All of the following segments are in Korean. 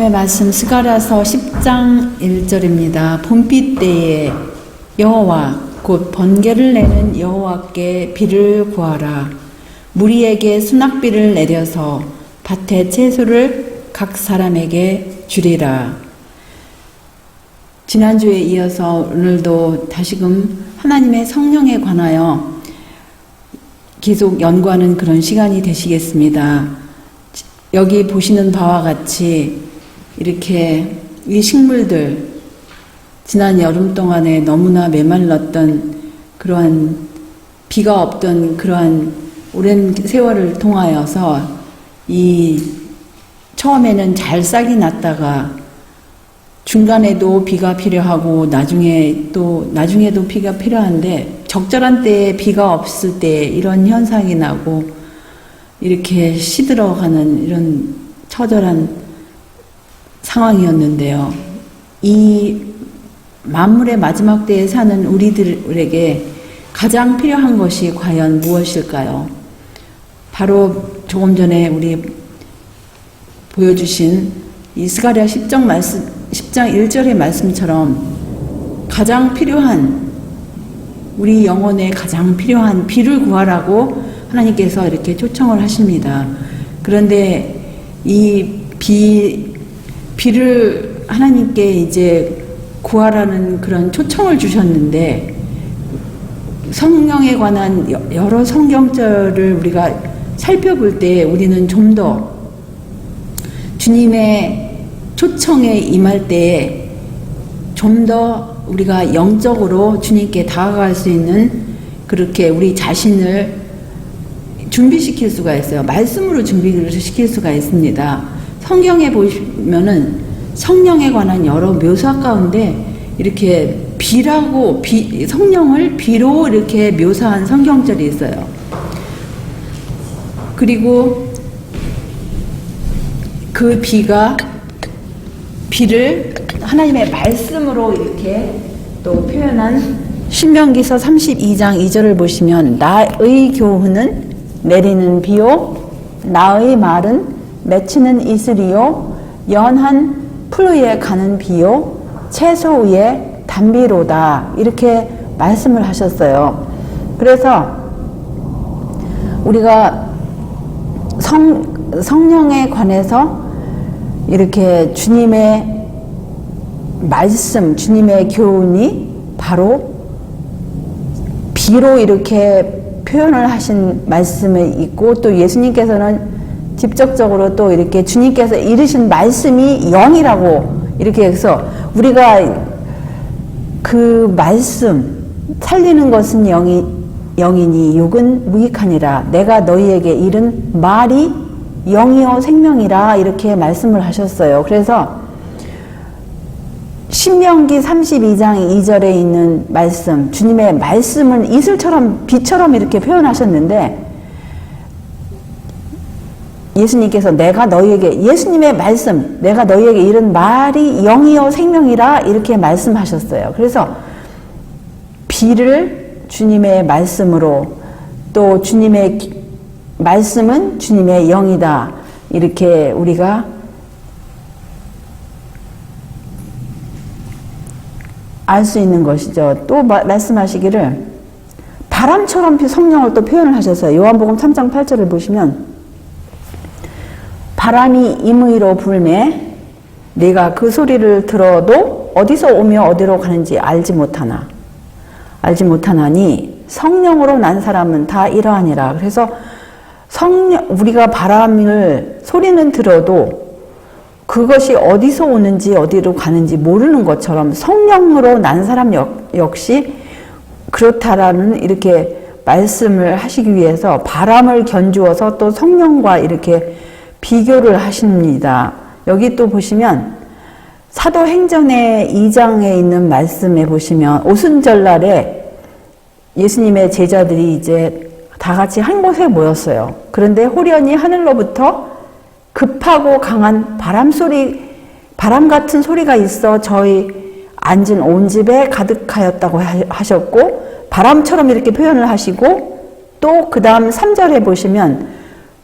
오늘의 말씀 스가랴서 10장 1절입니다. 봄빛 때에 여호와 곧 번개를 내는 여호와께 비를 구하라. 무리에게 수낙비를 내려서 밭의 채소를 각 사람에게 주리라. 지난주에 이어서 오늘도 다시금 하나님의 성령에 관하여 계속 연구하는 그런 시간이 되시겠습니다. 여기 보시는 바와 같이 이렇게 이 식물들 지난 여름 동안에 너무나 메말랐던 그러한 비가 없던 그러한 오랜 세월을 통하여서 이 처음에는 잘 싹이 났다가 중간에도 비가 필요하고 나중에도 비가 필요한데 적절한 때에 비가 없을 때 이런 현상이 나고 이렇게 시들어가는 이런 처절한 상황이었는데요. 이 만물의 마지막 때에 사는 우리들에게 가장 필요한 것이 과연 무엇일까요? 바로 조금 전에 우리 보여주신 이 스가랴 10장 1절의 말씀처럼 가장 필요한 우리 영혼에 가장 필요한 비를 구하라고 하나님께서 이렇게 초청을 하십니다. 그런데 이 비를 하나님께 이제 구하라는 그런 초청을 주셨는데 성령에 관한 여러 성경절을 우리가 살펴볼 때 우리는 좀 더 주님의 초청에 임할 때에 좀 더 우리가 영적으로 주님께 다가갈 수 있는 그렇게 우리 자신을 준비시킬 수가 있어요. 말씀으로 준비를 시킬 수가 있습니다. 성경에 보시면은 성령에 관한 여러 묘사 가운데 이렇게 성령을 비로 이렇게 묘사한 성경절이 있어요. 그리고 그 비를 하나님의 말씀으로 이렇게 또 표현한 신명기서 32장 2절을 보시면 나의 교훈은 내리는 비요 나의 말은 맺히는 이슬이요 연한 풀 위에 가는 비요 채소 위에 단비로다 이렇게 말씀을 하셨어요. 그래서 우리가 성령에 관해서 이렇게 주님의 말씀, 주님의 교훈이 바로 비로 이렇게 표현을 하신 말씀이 있고 또 예수님께서는 직접적으로 또 이렇게 주님께서 이르신 말씀이 영이라고 이렇게 해서 우리가 그 말씀 살리는 것은 영이니 육은 무익하니라 내가 너희에게 이른 말이 영이요 생명이라 이렇게 말씀을 하셨어요. 그래서 신명기 32장 2절에 있는 말씀, 주님의 말씀은 이슬처럼 비처럼 이렇게 표현하셨는데 예수님께서 예수님의 말씀, 내가 너희에게 이른 말이 영이요 생명이라 이렇게 말씀하셨어요. 그래서 비를 주님의 말씀으로 또 주님의 말씀은 주님의 영이다 이렇게 우리가 알 수 있는 것이죠. 또 말씀하시기를 바람처럼 성령을 또 표현을 하셨어요. 요한복음 3장 8절을 보시면 바람이 임의로 불매 내가 그 소리를 들어도 어디서 오며 어디로 가는지 알지 못하나니 성령으로 난 사람은 다 이러하니라. 그래서 우리가 소리는 들어도 그것이 어디서 오는지 어디로 가는지 모르는 것처럼 성령으로 난 사람 역시 그렇다라는 이렇게 말씀을 하시기 위해서 바람을 견주어서 또 성령과 이렇게 비교를 하십니다. 여기 또 보시면 사도행전의 2장에 있는 말씀에 보시면 오순절날에 예수님의 제자들이 이제 다 같이 한 곳에 모였어요. 그런데 호련히 하늘로부터 급하고 강한 바람 같은 소리가 있어 저희 앉은 온 집에 가득하였다고 하셨고 바람처럼 이렇게 표현을 하시고 또 그 다음 3절에 보시면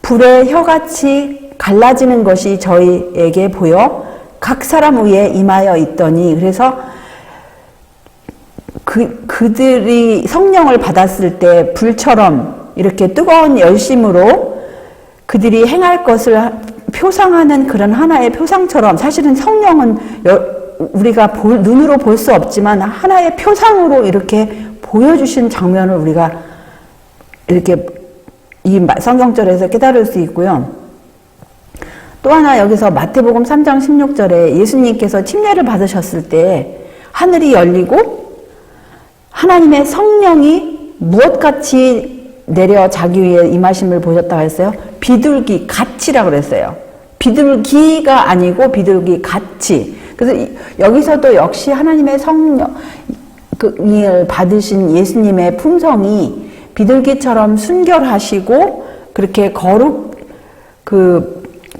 불의 혀같이 갈라지는 것이 저희에게 보여 각 사람 위에 임하여 있더니, 그래서 그들이 성령을 받았을 때 불처럼 이렇게 뜨거운 열심으로 그들이 행할 것을 표상하는 그런 하나의 표상처럼, 사실은 성령은 우리가 눈으로 볼 수 없지만 하나의 표상으로 이렇게 보여주신 장면을 우리가 이렇게 이 성경절에서 깨달을 수 있고요. 또 하나 여기서 마태복음 3장 16절에 예수님께서 침례를 받으셨을 때 하늘이 열리고 하나님의 성령이 무엇같이 내려 자기 위에 임하심을 보셨다고 했어요. 비둘기 같이라고 그랬어요. 비둘기가 아니고 비둘기 같이. 그래서 여기서도 역시 하나님의 성령을 받으신 예수님의 품성이 비둘기처럼 순결하시고 그렇게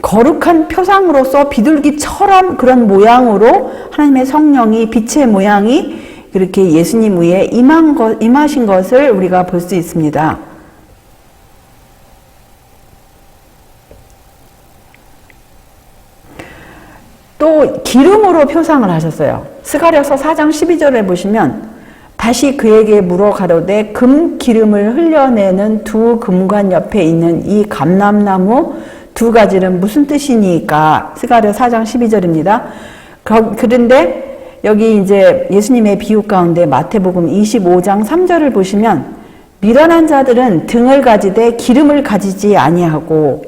거룩한 표상으로서 비둘기처럼 그런 모양으로 하나님의 성령이 빛의 모양이 그렇게 예수님 위에 임하신 것을 우리가 볼 수 있습니다. 또 기름으로 표상을 하셨어요. 스가랴서 4장 12절에 보시면 다시 그에게 물어 가로되 금 기름을 흘려내는 두 금관 옆에 있는 이 감람나무 두 가지는 무슨 뜻이니까? 스가랴 4장 12절입니다. 그런데 여기 이제 예수님의 비유 가운데 마태복음 25장 3절을 보시면 미련한 자들은 등을 가지되 기름을 가지지 아니하고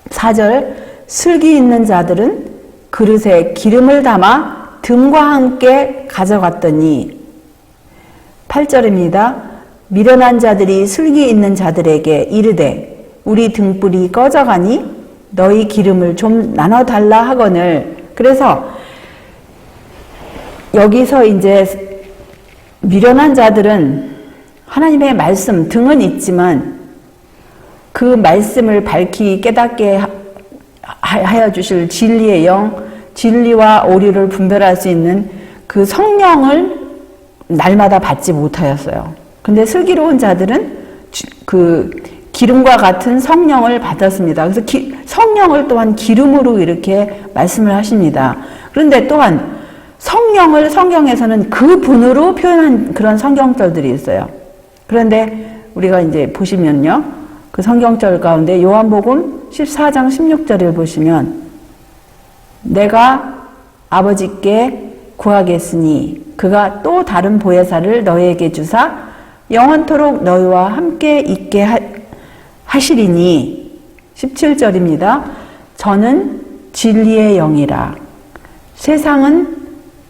4절 슬기 있는 자들은 그릇에 기름을 담아 등과 함께 가져갔더니 8절입니다. 미련한 자들이 슬기 있는 자들에게 이르되 우리 등불이 꺼져가니 너희 기름을 좀 나눠달라 하거늘. 그래서 여기서 이제 미련한 자들은 하나님의 말씀 등은 있지만 그 말씀을 밝히 깨닫게 하여 주실 진리의 영, 진리와 오류를 분별할 수 있는 그 성령을 날마다 받지 못하였어요. 근데 슬기로운 자들은 그 기름과 같은 성령을 받았습니다. 그래서 성령을 또한 기름으로 이렇게 말씀을 하십니다. 그런데 또한 성령을 성경에서는 그 분으로 표현한 그런 성경절들이 있어요. 그런데 우리가 이제 보시면요. 그 성경절 가운데 요한복음 14장 16절을 보시면 내가 아버지께 구하겠으니 그가 또 다른 보혜사를 너희에게 주사 영원토록 너희와 함께 있게 하시리니 17절입니다. 저는 진리의 영이라 세상은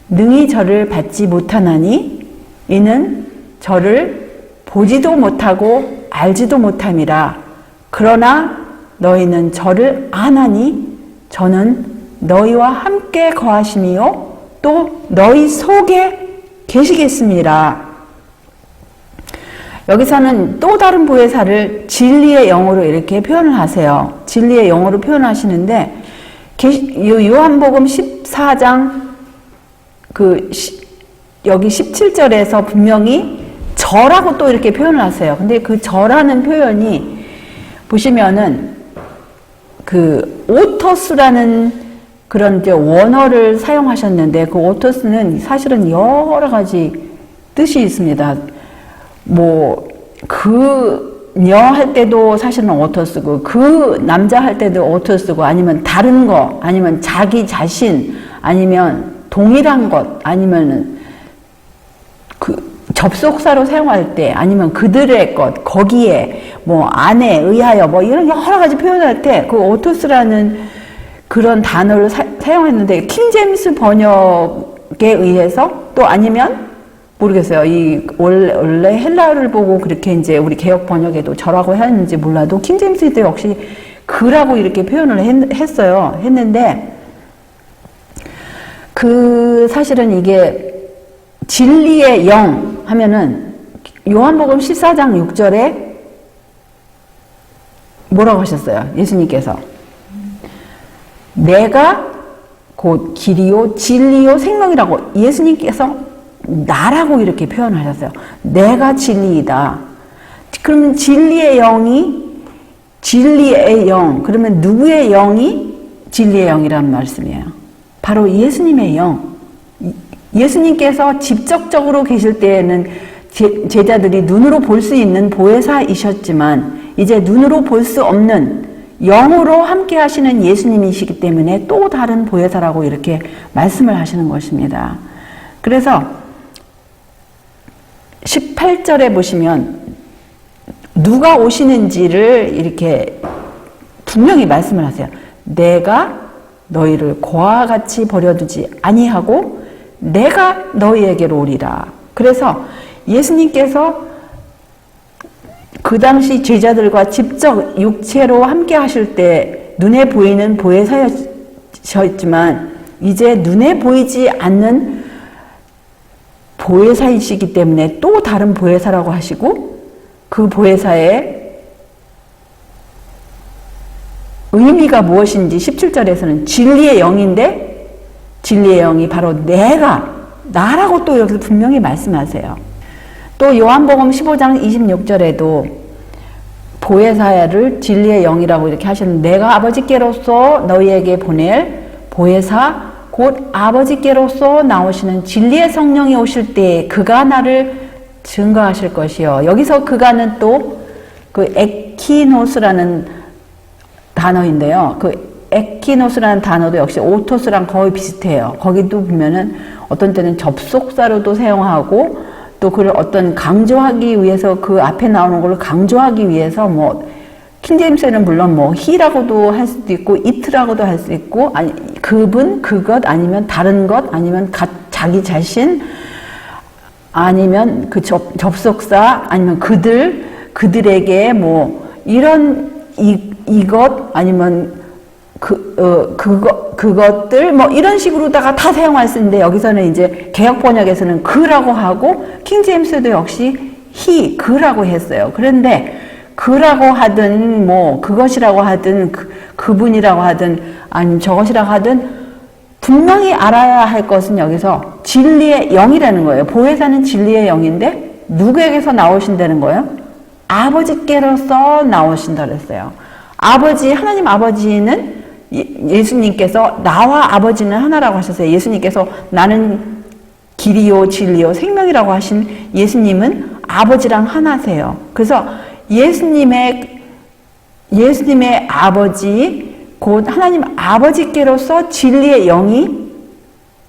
능히 저를 받지 못하나니 이는 저를 보지도 못하고 알지도 못함이라. 그러나 너희는 저를 아나니 저는 너희와 함께 거하심이요 또 너희 속에 계시겠습니다. 여기서는 또 다른 보혜사를 진리의 영으로 이렇게 표현을 하세요. 진리의 영으로 표현하시는데 요한복음 14장 여기 17절에서 분명히 저라고 또 이렇게 표현을 하세요. 근데 그 저라는 표현이 보시면은 그 오토스라는 그런 이제 원어를 사용하셨는데 그 오토스는 사실은 여러 가지 뜻이 있습니다. 뭐 그녀 할 때도 사실은 오토 쓰고 그 남자 할 때도 오토 쓰고 아니면 다른 거 아니면 자기 자신 아니면 동일한 것 아니면은 그 접속사로 사용할 때 아니면 그들의 것 거기에 뭐 안에 의하여 뭐 이런 여러 가지 표현할 때 그 오토스라는 그런 단어를 사용했는데 킹제임스 번역에 의해서 또 아니면 모르겠어요. 이 원래 헬라어를 보고 그렇게 이제 우리 개역 번역에도 저라고 했는지 몰라도 킹제임스도 역시 그라고 이렇게 표현을 했어요. 했는데 그 사실은 이게 진리의 영 하면은 요한복음 14장 6절에 뭐라고 하셨어요? 예수님께서 내가 곧 길이요 진리요 생명이라고 예수님께서 나라고 이렇게 표현하셨어요. 내가 진리이다. 그러면 진리의 영이 진리의 영 그러면 누구의 영이 진리의 영이라는 말씀이에요. 바로 예수님의 영. 예수님께서 직접적으로 계실 때에는 제자들이 눈으로 볼 수 있는 보혜사이셨지만 이제 눈으로 볼 수 없는 영으로 함께 하시는 예수님이시기 때문에 또 다른 보혜사라고 이렇게 말씀을 하시는 것입니다. 그래서 18절에 보시면 누가 오시는지를 이렇게 분명히 말씀을 하세요. 내가 너희를 고아와 같이 버려두지 아니하고 내가 너희에게로 오리라. 그래서 예수님께서 그 당시 제자들과 직접 육체로 함께 하실 때 눈에 보이는 보혜사였지만 이제 눈에 보이지 않는 보혜사이시기 때문에 또 다른 보혜사라고 하시고 그 보혜사의 의미가 무엇인지 17절에서는 진리의 영인데 진리의 영이 바로 나라고 또 여기서 분명히 말씀하세요. 또 요한복음 15장 26절에도 보혜사를 진리의 영이라고 이렇게 하셨는데 내가 아버지께로서 너희에게 보낼 보혜사 곧 아버지께로서 나오시는 진리의 성령이 오실 때 그가 나를 증거하실 것이요. 여기서 그가는 또 그 에키노스라는 단어인데요. 그 에키노스라는 단어도 역시 오토스랑 거의 비슷해요. 거기도 보면은 어떤 때는 접속사로도 사용하고 또 그걸 어떤 강조하기 위해서 그 앞에 나오는 걸 강조하기 위해서 뭐 킹제임스는 물론 뭐 he라고도 할 수도 있고 it라고도 할 수 있고 아니 그분 그것 아니면 다른 것 아니면 자기 자신 아니면 그 접속사 아니면 그들에게 뭐 이런 이것 아니면 그것들 뭐 이런 식으로다가 다 사용할 수 있는데 여기서는 이제 개역 번역에서는 그라고 하고 킹제임스도 역시 he 그라고 했어요. 그런데 그라고 하든 뭐 그것이라고 하든 그분이라고 하든 아니면 저것이라고 하든 분명히 알아야 할 것은 여기서 진리의 영이라는 거예요. 보혜사는 진리의 영인데 누구에게서 나오신다는 거예요? 아버지께로서 나오신다 그랬어요. 아버지 하나님 아버지는 예수님께서 나와 아버지는 하나라고 하셨어요. 예수님께서 나는 길이요 진리요 생명이라고 하신 예수님은 아버지랑 하나세요. 그래서 예수님의 아버지 곧 하나님 아버지께로서 진리의 영이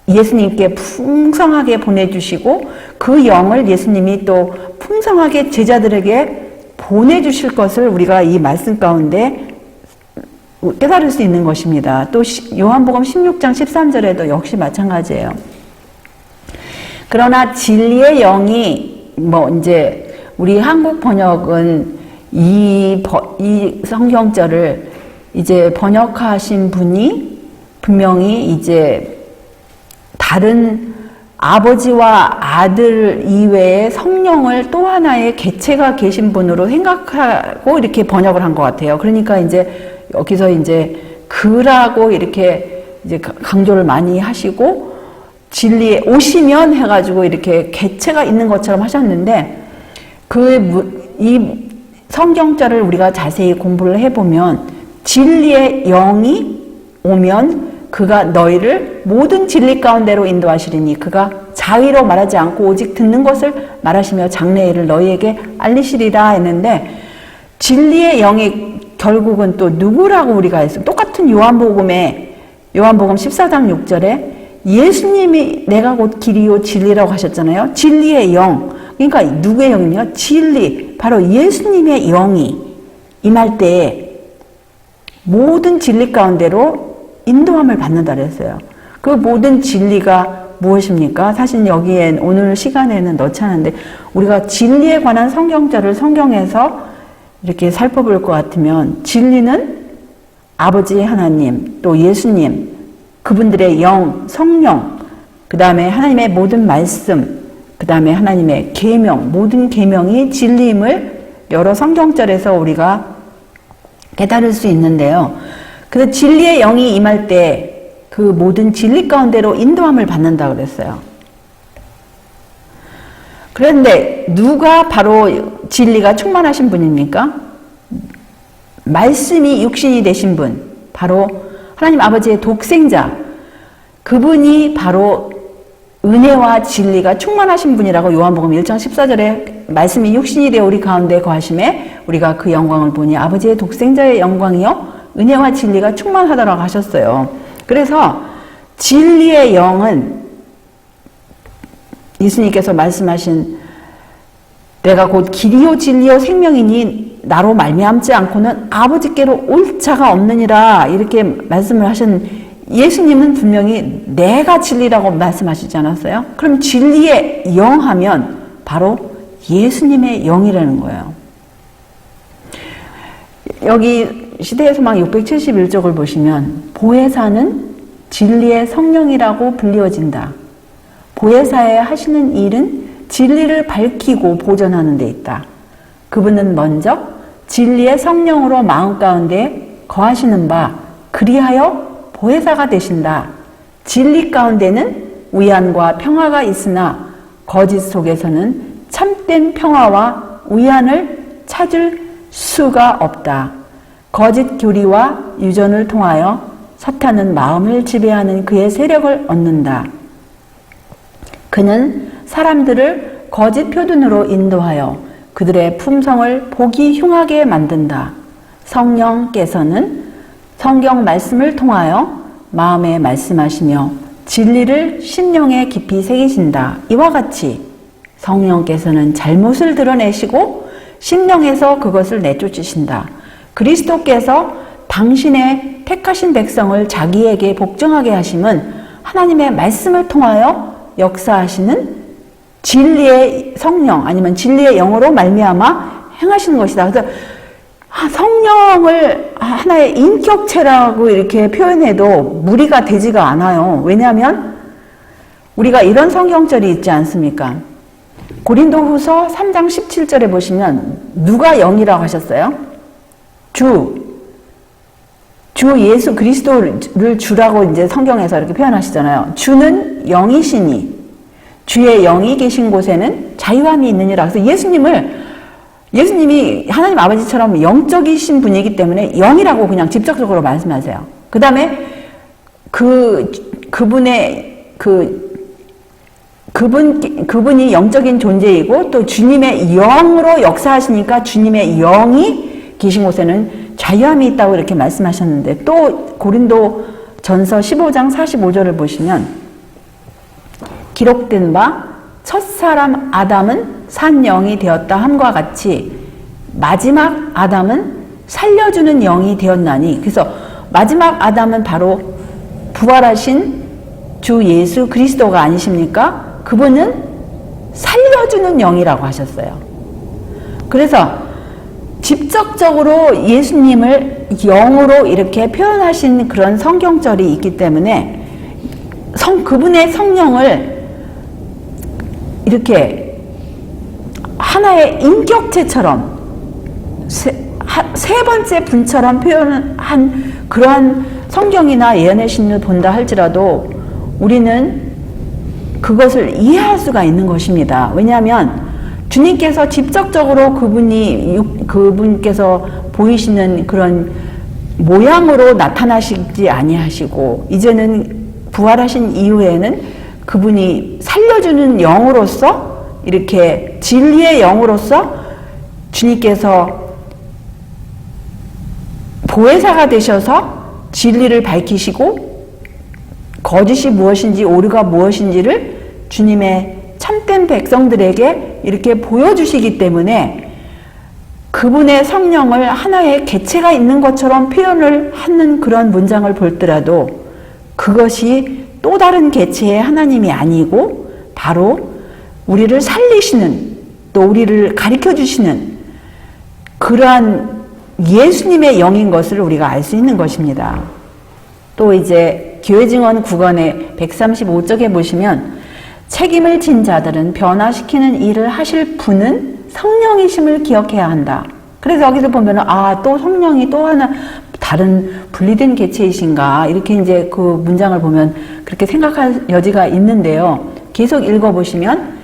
예수님께 풍성하게 보내주시고 그 영을 예수님이 또 풍성하게 제자들에게 보내주실 것을 우리가 이 말씀 가운데 깨달을 수 있는 것입니다. 또 요한복음 16장 13절에도 역시 마찬가지예요. 그러나 진리의 영이 뭐 이제 우리 한국 번역은 이 성경절을 이제 번역하신 분이 분명히 이제 다른 아버지와 아들 이외에 성령을 또 하나의 개체가 계신 분으로 생각하고 이렇게 번역을 한 것 같아요. 그러니까 이제 여기서 이제 그라고 이렇게 이제 강조를 많이 하시고 진리에 오시면 해가지고 이렇게 개체가 있는 것처럼 하셨는데 이 성경절을 우리가 자세히 공부를 해보면 진리의 영이 오면 그가 너희를 모든 진리 가운데로 인도하시리니 그가 자의로 말하지 않고 오직 듣는 것을 말하시며 장래일을 너희에게 알리시리라 했는데 진리의 영이 결국은 또 누구라고 우리가 했어요. 똑같은 요한복음 14장 6절에 예수님이 내가 곧 길이요 진리라고 하셨잖아요. 진리의 영. 그러니까 누구의 영이며 진리. 바로 예수님의 영이 임할 때에 모든 진리 가운데로 인도함을 받는다 그랬어요. 그 모든 진리가 무엇입니까? 사실 여기엔 오늘 시간에는 넣지 않은데 우리가 진리에 관한 성경절을 성경에서 이렇게 살펴볼 것 같으면 진리는 아버지 하나님 또 예수님 그분들의 영, 성령 그 다음에 하나님의 모든 말씀 그 다음에 하나님의 계명 모든 계명이 진리임을 여러 성경절에서 우리가 깨달을 수 있는데요. 그래서 진리의 영이 임할 때 그 모든 진리 가운데로 인도함을 받는다 그랬어요. 그런데 누가 바로 진리가 충만하신 분입니까? 말씀이 육신이 되신 분, 바로 하나님 아버지의 독생자, 그분이 바로 은혜와 진리가 충만하신 분이라고 요한복음 1장 14절에 말씀이 육신이 되어 우리 가운데 거하심에 우리가 그 영광을 보니 아버지의 독생자의 영광이요 은혜와 진리가 충만하다라고 하셨어요. 그래서 진리의 영은 예수님께서 말씀하신 내가 곧 길이요 진리요 생명이니 나로 말미암지 않고는 아버지께로 올 자가 없느니라 이렇게 말씀을 하신 예수님은 분명히 내가 진리라고 말씀하시지 않았어요? 그럼 진리의 영 하면 바로 예수님의 영이라는 거예요. 여기 시대의 소망 671쪽을 보시면 보혜사는 진리의 성령이라고 불리워진다. 보혜사에 하시는 일은 진리를 밝히고 보존하는 데 있다. 그분은 먼저 진리의 성령으로 마음 가운데 거하시는 바 그리하여 보혜사가 되신다. 진리 가운데는 위안과 평화가 있으나 거짓 속에서는 참된 평화와 위안을 찾을 수가 없다. 거짓 교리와 유전을 통하여 사탄은 마음을 지배하는 그의 세력을 얻는다. 그는 사람들을 거짓 표준으로 인도하여 그들의 품성을 보기 흉하게 만든다. 성령께서는 성경 말씀을 통하여 마음에 말씀하시며 진리를 심령에 깊이 새기신다. 이와 같이 성령께서는 잘못을 드러내시고 심령에서 그것을 내쫓으신다. 그리스도께서 당신의 택하신 백성을 자기에게 복종하게 하심은 하나님의 말씀을 통하여 역사하시는 진리의 성령 아니면 진리의 영으로 말미암아 행하시는 것이다. 그래서 성령을 하나의 인격체라고 이렇게 표현해도 무리가 되지가 않아요. 왜냐하면 우리가 이런 성경절이 있지 않습니까? 고린도후서 3장 17절에 보시면 누가 영이라고 하셨어요? 주 예수 그리스도를 주라고 이제 성경에서 이렇게 표현하시잖아요. 주는 영이시니 주의 영이 계신 곳에는 자유함이 있느니라. 그래서 예수님이 하나님 아버지처럼 영적이신 분이기 때문에 영이라고 그냥 직접적으로 말씀하세요. 그 다음에 그분이 영적인 존재이고 또 주님의 영으로 역사하시니까 주님의 영이 계신 곳에는 자유함이 있다고 이렇게 말씀하셨는데 또 고린도 전서 15장 45절을 보시면 기록된 바 첫사람 아담은 산 영이 되었다 함과 같이 마지막 아담은 살려주는 영이 되었나니 그래서 마지막 아담은 바로 부활하신 주 예수 그리스도가 아니십니까? 그분은 살려주는 영이라고 하셨어요. 그래서 직접적으로 예수님을 영으로 이렇게 표현하신 그런 성경절이 있기 때문에 그분의 성령을 이렇게 하나의 인격체처럼 세 번째 분처럼 표현한 그러한 성경이나 예언의 신을 본다 할지라도 우리는 그것을 이해할 수가 있는 것입니다. 왜냐하면 주님께서 직접적으로 그분께서 보이시는 그런 모양으로 나타나시지 아니하시고 이제는 부활하신 이후에는 그분이 살려주는 영으로서 이렇게 진리의 영으로서 주님께서 보혜사가 되셔서 진리를 밝히시고 거짓이 무엇인지 오류가 무엇인지를 주님의 참된 백성들에게 이렇게 보여주시기 때문에 그분의 성령을 하나의 개체가 있는 것처럼 표현을 하는 그런 문장을 볼더라도 그것이 또 다른 개체의 하나님이 아니고 바로 우리를 살리시는 또 우리를 가르쳐 주시는 그러한 예수님의 영인 것을 우리가 알 수 있는 것입니다. 또 이제 교회 증언 9권의 135쪽에 보시면 책임을 진 자들은 변화시키는 일을 하실 분은 성령이심을 기억해야 한다. 그래서 여기서 보면은 또 성령이 또 하나 다른 분리된 개체이신가 이렇게 이제 그 문장을 보면 그렇게 생각할 여지가 있는데요. 계속 읽어보시면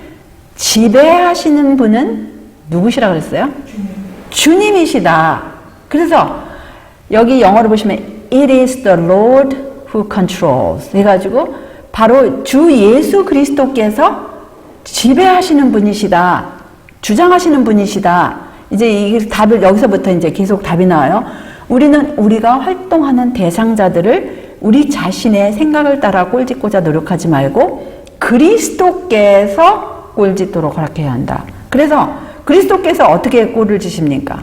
지배하시는 분은 누구시라 그랬어요? 주님이시다. 그래서 여기 영어로 보시면 it is the Lord who controls. 해가지고 바로 주 예수 그리스도께서 지배하시는 분이시다. 주장하시는 분이시다. 이제 이 답을 여기서부터 이제 계속 답이 나와요. 우리가 활동하는 대상자들을 우리 자신의 생각을 따라 꼴짓고자 노력하지 말고 그리스도께서 꼴짓도록 허락해야 한다. 그래서 그리스도께서 어떻게 꼴을 지십니까?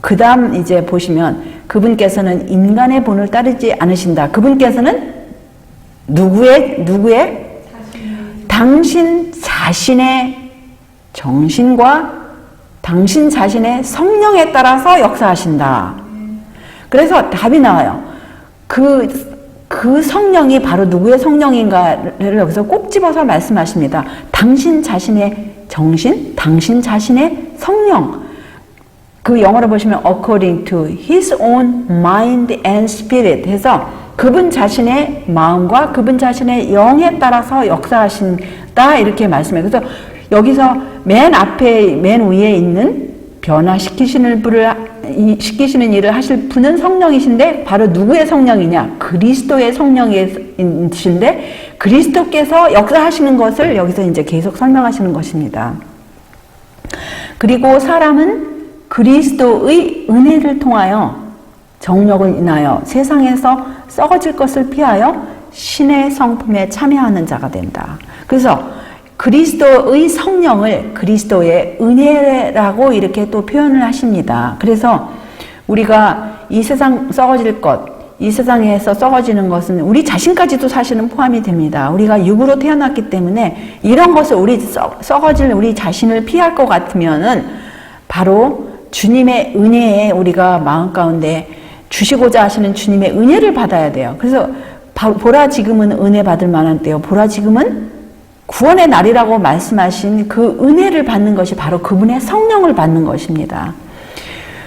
그 다음 이제 보시면 그분께서는 인간의 본을 따르지 않으신다. 그분께서는 누구의? 당신 자신의 정신과 당신 자신의 성령에 따라서 역사하신다. 그래서 답이 나와요. 그 성령이 바로 누구의 성령인가를 여기서 꼭 집어서 말씀하십니다. 당신 자신의 정신, 당신 자신의 성령. 그 영어로 보시면 according to his own mind and spirit 해서 그분 자신의 마음과 그분 자신의 영에 따라서 역사하신다 이렇게 말씀해요. 그래서 여기서 맨 앞에 맨 위에 있는 변화시키시는 일을 하실 분은 성령이신데 바로 누구의 성령이냐? 그리스도의 성령이신데 그리스도께서 역사하시는 것을 여기서 이제 계속 설명하시는 것입니다. 그리고 사람은 그리스도의 은혜를 통하여 정욕을 인하여 세상에서 썩어질 것을 피하여 신의 성품에 참여하는 자가 된다. 그래서 그리스도의 성령을 그리스도의 은혜라고 이렇게 또 표현을 하십니다. 그래서 우리가 이 세상 썩어질 것, 이 세상에서 썩어지는 것은 우리 자신까지도 사실은 포함이 됩니다. 우리가 육으로 태어났기 때문에 이런 것을 썩어질 우리 자신을 피할 것 같으면은 바로 주님의 은혜에 우리가 마음 가운데 주시고자 하시는 주님의 은혜를 받아야 돼요. 그래서 보라 지금은 은혜 받을 만한 때요. 보라 지금은 구원의 날이라고 말씀하신 그 은혜를 받는 것이 바로 그분의 성령을 받는 것입니다.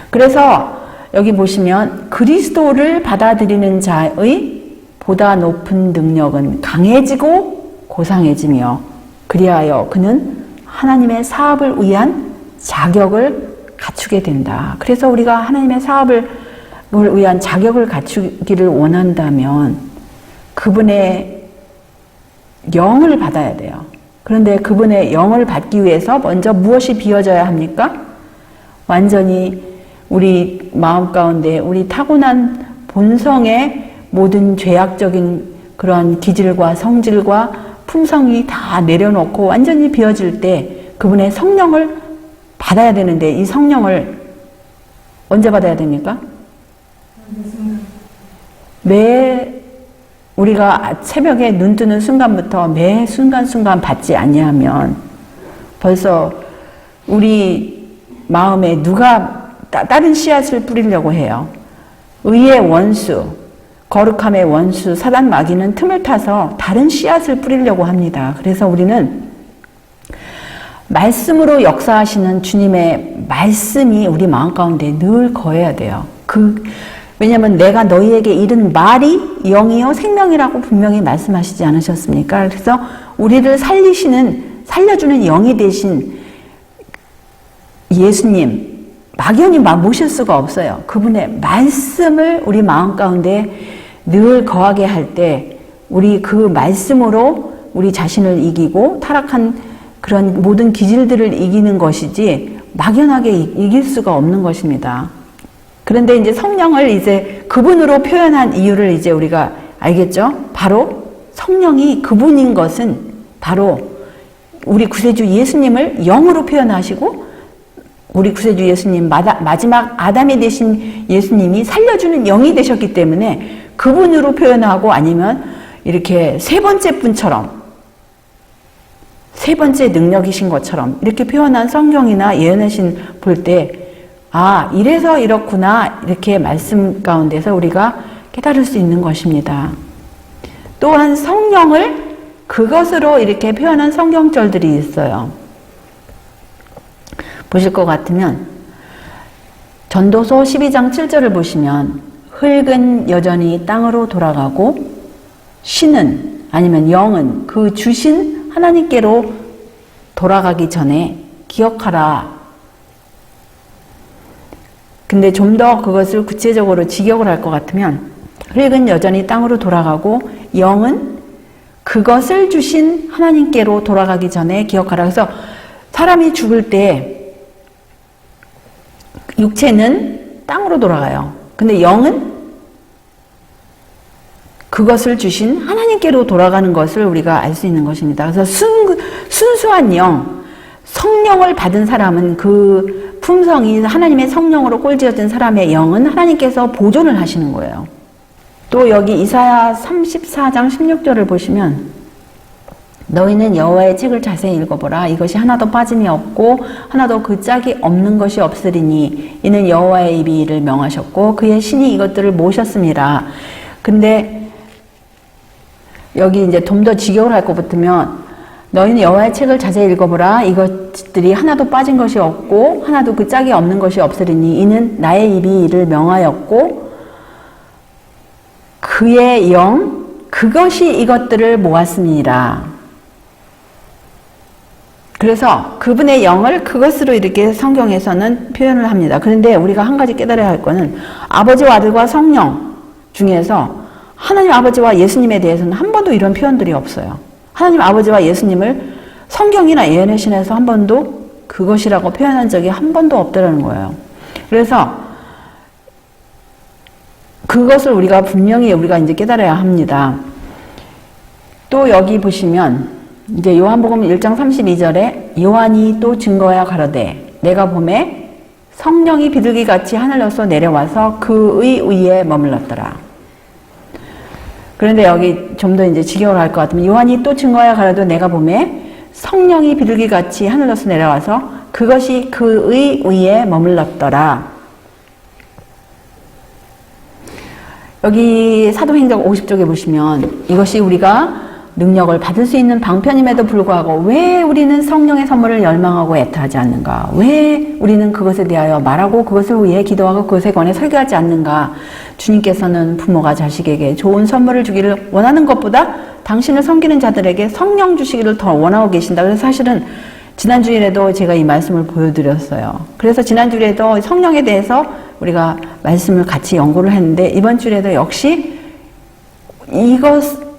그래서 여기 보시면 그리스도를 받아들이는 자의 보다 높은 능력은 강해지고 고상해지며 그리하여 그는 하나님의 사업을 위한 자격을 갖추게 된다. 그래서 우리가 하나님의 사업을 위한 자격을 갖추기를 원한다면 그분의 영을 받아야 돼요. 그런데 그분의 영을 받기 위해서 먼저 무엇이 비워져야 합니까? 완전히 우리 마음 가운데 우리 타고난 본성의 모든 죄악적인 그런 기질과 성질과 품성이 다 내려놓고 완전히 비워질 때 그분의 성령을 받아야 되는데 이 성령을 언제 받아야 됩니까? 우리가 새벽에 눈 뜨는 순간부터 매 순간순간 받지 아니하면 벌써 우리 마음에 누가 다른 씨앗을 뿌리려고 해요. 의의 원수, 거룩함의 원수, 사단 마귀는 틈을 타서 다른 씨앗을 뿌리려고 합니다. 그래서 우리는 말씀으로 역사하시는 주님의 말씀이 우리 마음 가운데 늘 거해야 돼요. 왜냐하면 내가 너희에게 이른 말이 영이요 생명이라고 분명히 말씀하시지 않으셨습니까? 그래서 우리를 살려주는 영이 되신 예수님 막연히 모실 수가 없어요. 그분의 말씀을 우리 마음 가운데 늘 거하게 할 때 우리 그 말씀으로 우리 자신을 이기고 타락한 그런 모든 기질들을 이기는 것이지 막연하게 이길 수가 없는 것입니다. 그런데 이제 성령을 이제 그분으로 표현한 이유를 이제 우리가 알겠죠? 바로 성령이 그분인 것은 바로 우리 구세주 예수님을 영으로 표현하시고 우리 구세주 예수님 마지막 아담이 되신 예수님이 살려주는 영이 되셨기 때문에 그분으로 표현하고 아니면 이렇게 세 번째 분처럼 세 번째 능력이신 것처럼 이렇게 표현한 성경이나 예언의 신 볼 때 이래서 이렇구나 이렇게 말씀 가운데서 우리가 깨달을 수 있는 것입니다. 또한 성령을 그것으로 이렇게 표현한 성경절들이 있어요. 보실 것 같으면 전도서 12장 7절을 보시면 흙은 여전히 땅으로 돌아가고 신은 아니면 영은 그 주신 하나님께로 돌아가기 전에 기억하라. 근데 좀 더 그것을 구체적으로 직역을 할 것 같으면 흙은 여전히 땅으로 돌아가고 영은 그것을 주신 하나님께로 돌아가기 전에 기억하라. 그래서 사람이 죽을 때 육체는 땅으로 돌아가요. 근데 영은 그것을 주신 하나님께로 돌아가는 것을 우리가 알 수 있는 것입니다. 그래서 순수한 영, 성령을 받은 사람은 그 품성이 하나님의 성령으로 꼴지어진 사람의 영은 하나님께서 보존을 하시는 거예요. 또 여기 이사야 34장 16절을 보시면 너희는 여호와의 책을 자세히 읽어보라. 이것이 하나도 빠짐이 없고 하나도 그 짝이 없는 것이 없으리니 이는 여호와의 입이 이를 명하셨고 그의 신이 이것들을 모셨습니다. 근데 여기 이제 좀 더 직역을 할 것 같으면 너희는 여호와의 책을 자세히 읽어보라. 이것들이 하나도 빠진 것이 없고 하나도 그 짝이 없는 것이 없으리니 이는 나의 입이 이를 명하였고 그의 영 그것이 이것들을 모았습니다. 그래서 그분의 영을 그것으로 이렇게 성경에서는 표현을 합니다. 그런데 우리가 한 가지 깨달아야 할 것은 아버지와 아들과 성령 중에서 하나님 아버지와 예수님에 대해서는 한 번도 이런 표현들이 없어요. 하나님 아버지와 예수님을 성경이나 예언의 신에서 한 번도 그것이라고 표현한 적이 한 번도 없다는 거예요. 그래서 그것을 우리가 분명히 우리가 이제 깨달아야 합니다. 또 여기 보시면 이제 요한복음 1장 32절에 요한이 또 증거하여 가로되 내가 보매 성령이 비둘기같이 하늘로서 내려와서 그의 위에 머물렀더라. 그런데 여기 좀 더 이제 직역을 할 것 같으면 요한이 또 증거하여 가로되 내가 보매 성령이 비둘기같이 하늘로서 내려와서 그것이 그의 위에 머물렀더라. 여기 사도행전 50쪽에 보시면 이것이 우리가 능력을 받을 수 있는 방편임에도 불구하고 왜 우리는 성령의 선물을 열망하고 애타하지 않는가? 왜 우리는 그것에 대하여 말하고 그것을 위해 기도하고 그것에 관해 설교하지 않는가? 주님께서는 부모가 자식에게 좋은 선물을 주기를 원하는 것보다 당신을 섬기는 자들에게 성령 주시기를 더 원하고 계신다. 그래서 사실은 지난주일에도 제가 이 말씀을 보여드렸어요. 그래서 지난주일에도 성령에 대해서 우리가 말씀을 같이 연구를 했는데 이번 주에도 역시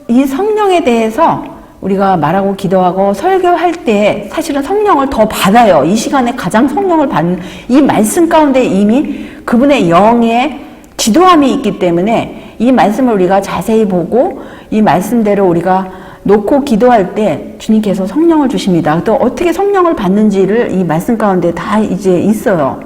이 성령에 대해서 우리가 말하고 기도하고 설교할 때 사실은 성령을 더 받아요. 이 시간에 가장 성령을 받는 이 말씀 가운데 이미 그분의 영의 지도함이 있기 때문에 이 말씀을 우리가 자세히 보고 이 말씀대로 우리가 놓고 기도할 때 주님께서 성령을 주십니다. 또 어떻게 성령을 받는지를 이 말씀 가운데 다 이제 있어요.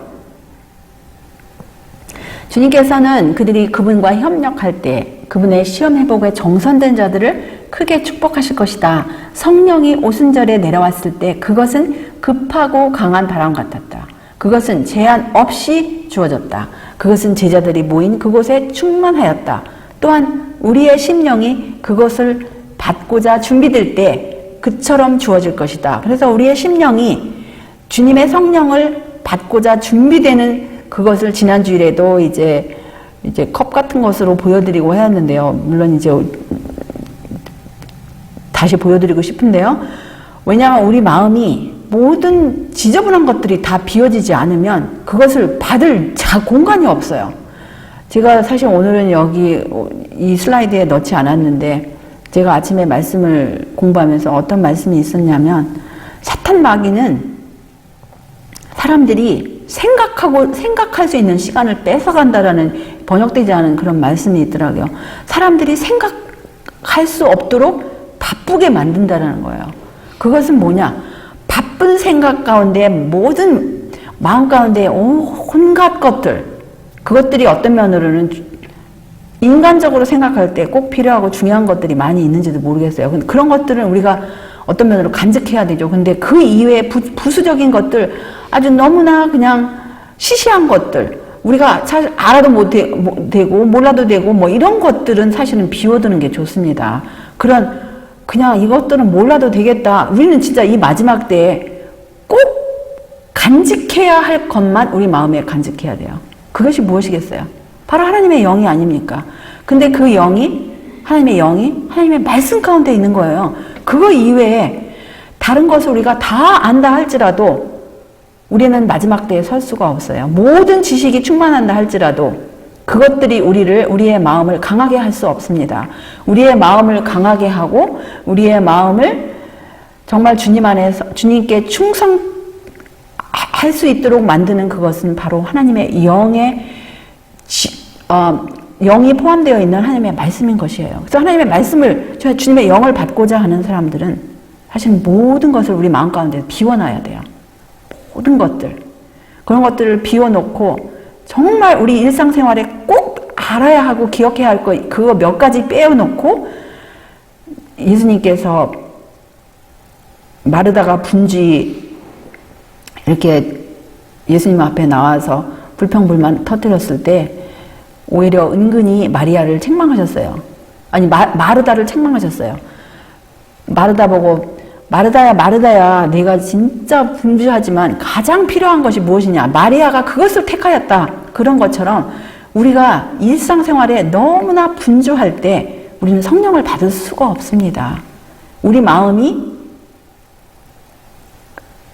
주님께서는 그들이 그분과 협력할 때 그분의 시험 회복에 정선된 자들을 크게 축복하실 것이다. 성령이 오순절에 내려왔을 때 그것은 급하고 강한 바람 같았다. 그것은 제한 없이 주어졌다. 그것은 제자들이 모인 그곳에 충만하였다. 또한 우리의 심령이 그것을 받고자 준비될 때 그처럼 주어질 것이다. 그래서 우리의 심령이 주님의 성령을 받고자 준비되는 그것을 지난주일에도 이제 컵 같은 것으로 보여드리고 해왔는데요. 물론 이제 다시 보여드리고 싶은데요. 왜냐하면 우리 마음이 모든 지저분한 것들이 다 비워지지 않으면 그것을 받을 공간이 없어요. 제가 사실 오늘은 여기 이 슬라이드에 넣지 않았는데 제가 아침에 말씀을 공부하면서 어떤 말씀이 있었냐면 사탄 마귀는 사람들이 생각할 수 있는 시간을 뺏어간다라는 번역되지 않은 그런 말씀이 있더라고요. 사람들이 생각할 수 없도록 바쁘게 만든다라는 거예요. 그것은 뭐냐? 바쁜 생각 가운데 모든 마음 가운데 온갖 것들, 그것들이 어떤 면으로는 인간적으로 생각할 때 꼭 필요하고 중요한 것들이 많이 있는지도 모르겠어요. 근데 그런 것들은 우리가 어떤 면으로 간직해야 되죠. 근데 그 이외에 부수적인 것들, 아주 너무나 그냥 시시한 것들, 우리가 사실 알아도 되고 몰라도 되고 뭐 이런 것들은 사실은 비워두는 게 좋습니다. 그냥 이것들은 몰라도 되겠다. 우리는 진짜 이 마지막 때에 꼭 간직해야 할 것만 우리 마음에 간직해야 돼요. 그것이 무엇이겠어요? 바로 하나님의 영이 아닙니까? 근데 그 영이, 하나님의 영이 하나님의 말씀 가운데 있는 거예요. 그거 이외에 다른 것을 우리가 다 안다 할지라도 우리는 마지막 때에 설 수가 없어요. 모든 지식이 충만한다 할지라도 그것들이 우리의 마음을 강하게 할 수 없습니다. 우리의 마음을 강하게 하고 우리의 마음을 정말 주님 안에서 주님께 충성할 수 있도록 만드는 그것은 바로 하나님의 영이 포함되어 있는 하나님의 말씀인 것이에요. 그래서 하나님의 말씀을, 주님의 영을 받고자 하는 사람들은 사실 모든 것을 우리 마음 가운데 비워놔야 돼요. 모든 것들. 그런 것들을 비워놓고 정말 우리 일상생활에 꼭 알아야 하고 기억해야 할 거, 그거 몇 가지 빼어놓고 예수님께서 마르다가 분주히 이렇게 예수님 앞에 나와서 불평불만 터뜨렸을 때 오히려 은근히 마리아를 책망하셨어요. 아니, 마르다를 책망하셨어요. 마르다 보고 마르다야 네가 진짜 분주하지만 가장 필요한 것이 무엇이냐, 마리아가 그것을 택하였다. 그런 것처럼 우리가 일상생활에 너무나 분주할 때 우리는 성령을 받을 수가 없습니다. 우리 마음이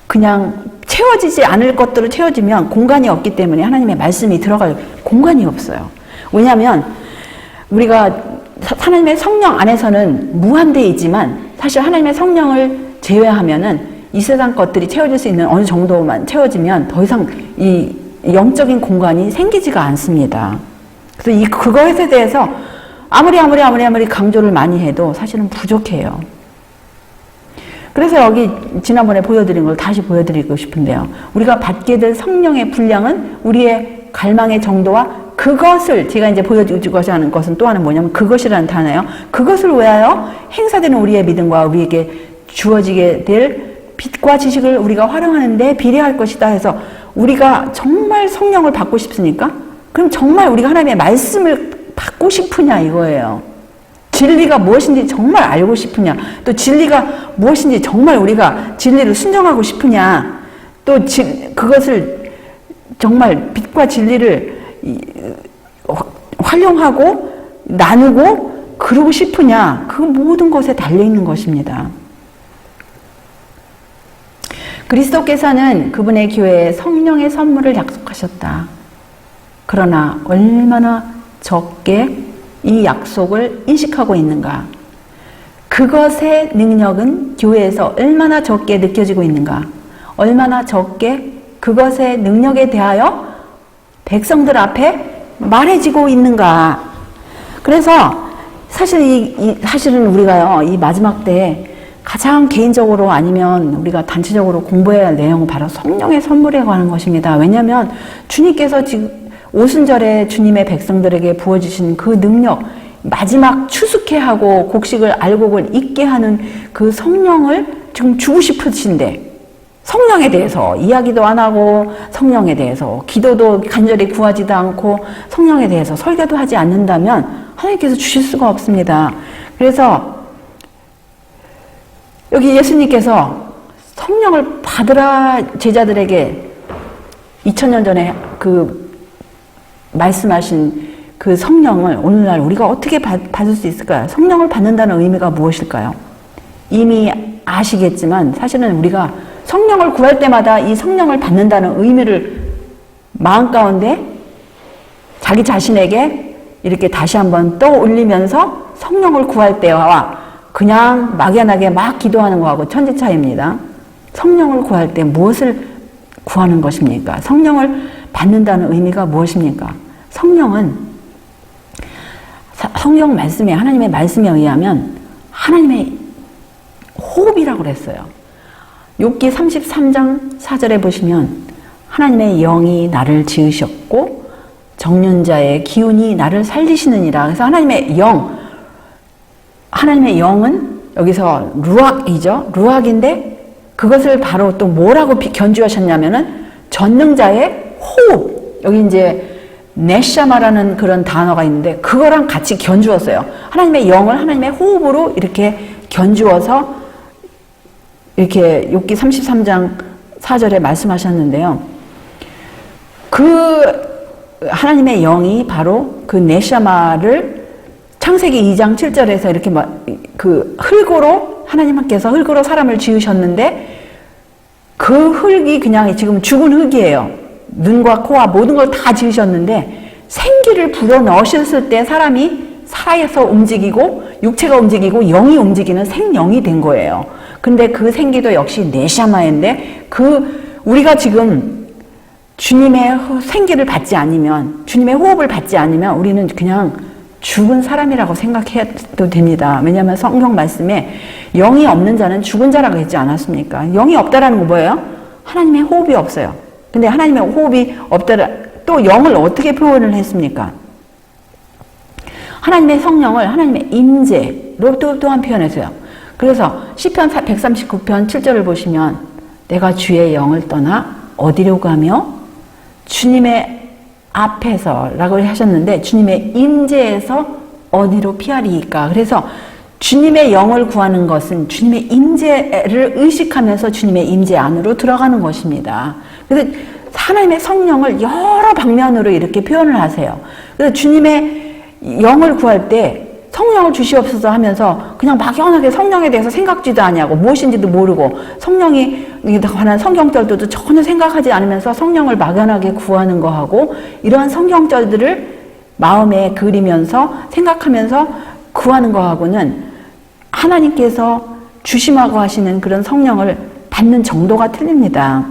그냥 채워지지 않을 것들을 채워지면 공간이 없기 때문에 하나님의 말씀이 들어갈 공간이 없어요. 왜냐하면 우리가 하나님의 성령 안에서는 무한대이지만 사실 하나님의 성령을 제외하면은 이 세상 것들이 채워질 수 있는 어느 정도만 채워지면 더 이상 이 영적인 공간이 생기지가 않습니다. 그래서 그것에 대해서 아무리 강조를 많이 해도 사실은 부족해요. 그래서 여기 지난번에 보여드린 걸 다시 보여드리고 싶은데요. 우리가 받게 될 성령의 분량은 우리의 갈망의 정도와 그것을 제가 이제 보여주고자 하는 것은 또 하나는 뭐냐면 그것이라는 단어예요. 그것을 위하여 행사되는 우리의 믿음과 우리에게 주어지게 될 빛과 지식을 우리가 활용하는데 비례할 것이다 해서 우리가 정말 성령을 받고 싶습니까? 그럼 정말 우리가 하나님의 말씀을 받고 싶으냐 이거예요. 진리가 무엇인지 정말 알고 싶으냐, 또 진리가 무엇인지 정말 우리가 진리를 순종하고 싶으냐, 또 그것을 정말 빛과 진리를 활용하고 나누고 그러고 싶으냐, 그 모든 것에 달려있는 것입니다. 그리스도께서는 그분의 교회에 성령의 선물을 약속하셨다. 그러나 얼마나 적게 이 약속을 인식하고 있는가? 그것의 능력은 교회에서 얼마나 적게 느껴지고 있는가? 얼마나 적게 그것의 능력에 대하여 백성들 앞에 말해지고 있는가? 그래서 사실은 우리가요, 이 마지막 때에 가장 개인적으로 아니면 우리가 단체적으로 공부해야 할 내용은 바로 성령의 선물에 관한 것입니다. 왜냐하면 주님께서 지금 오순절에 주님의 백성들에게 부어주신 그 능력, 마지막 추수케 하고 곡식을 알곡을 익게 하는 그 성령을 지금 주고 싶으신데 성령에 대해서 이야기도 안 하고 성령에 대해서 기도도 간절히 구하지도 않고 성령에 대해서 설교도 하지 않는다면 하나님께서 주실 수가 없습니다. 그래서 여기 예수님께서 성령을 받으라 제자들에게 2000년 전에 말씀하신 그 성령을 오늘날 우리가 어떻게 받을 수 있을까요? 성령을 받는다는 의미가 무엇일까요? 이미 아시겠지만 사실은 우리가 성령을 구할 때마다 이 성령을 받는다는 의미를 마음 가운데 자기 자신에게 이렇게 다시 한번 떠올리면서 성령을 구할 때와 그냥 막연하게 막 기도하는 것하고 천지 차이입니다. 성령을 구할 때 무엇을 구하는 것입니까? 성령을 받는다는 의미가 무엇입니까? 성령은 성경 말씀에 하나님의 말씀에 의하면 하나님의 호흡이라고 그랬어요. 욥기 33장 4절에 보시면 하나님의 영이 나를 지으셨고 정륜자의 기운이 나를 살리시느니라. 그래서 하나님의 영은 여기서 루악이죠. 루악인데 그것을 바로 또 뭐라고 견주하셨냐면은 전능자의 호흡. 여기 이제 네샤마라는 그런 단어가 있는데 그거랑 같이 견주었어요. 하나님의 영을 하나님의 호흡으로 이렇게 견주어서 이렇게 욥기 33장 4절에 말씀하셨는데요. 그 하나님의 영이 바로 그 네샤마를 창세기 2장 7절에서 이렇게 그 흙으로 하나님께서 흙으로 사람을 지으셨는데 그 흙이 그냥 지금 죽은 흙이에요. 눈과 코와 모든 걸 다 지으셨는데 생기를 불어넣으셨을 때 사람이 살아서 움직이고 육체가 움직이고 영이 움직이는 생명이 된 거예요. 근데 그 생기도 역시 네샤마인데 우리가 지금 주님의 생기를 받지 않으면, 주님의 호흡을 받지 않으면 우리는 그냥 죽은 사람이라고 생각해도 됩니다. 왜냐하면 성경 말씀에 영이 없는 자는 죽은 자라고 했지 않았습니까? 영이 없다라는 거 뭐예요? 하나님의 호흡이 없어요. 근데 하나님의 호흡이 없다라, 또 영을 어떻게 표현을 했습니까? 하나님의 성령을 하나님의 임재로 또한 표현했어요. 그래서 시편 139편 7절을 보시면 내가 주의 영을 떠나 어디로 가며 주님의 앞에서 라고 하셨는데 주님의 임재에서 어디로 피하리이까. 그래서 주님의 영을 구하는 것은 주님의 임재를 의식하면서 주님의 임재 안으로 들어가는 것입니다. 그래서 하나님의 성령을 여러 방면으로 이렇게 표현을 하세요. 그래서 주님의 영을 구할 때 성령을 주시옵소서 하면서 그냥 막연하게 성령에 대해서 생각지도 아니하고 무엇인지도 모르고 성령이 관한 성경절들도 전혀 생각하지 않으면서 성령을 막연하게 구하는 거하고 이러한 성경절들을 마음에 그리면서 생각하면서 구하는 거하고는 하나님께서 주심하고 하시는 그런 성령을 받는 정도가 틀립니다.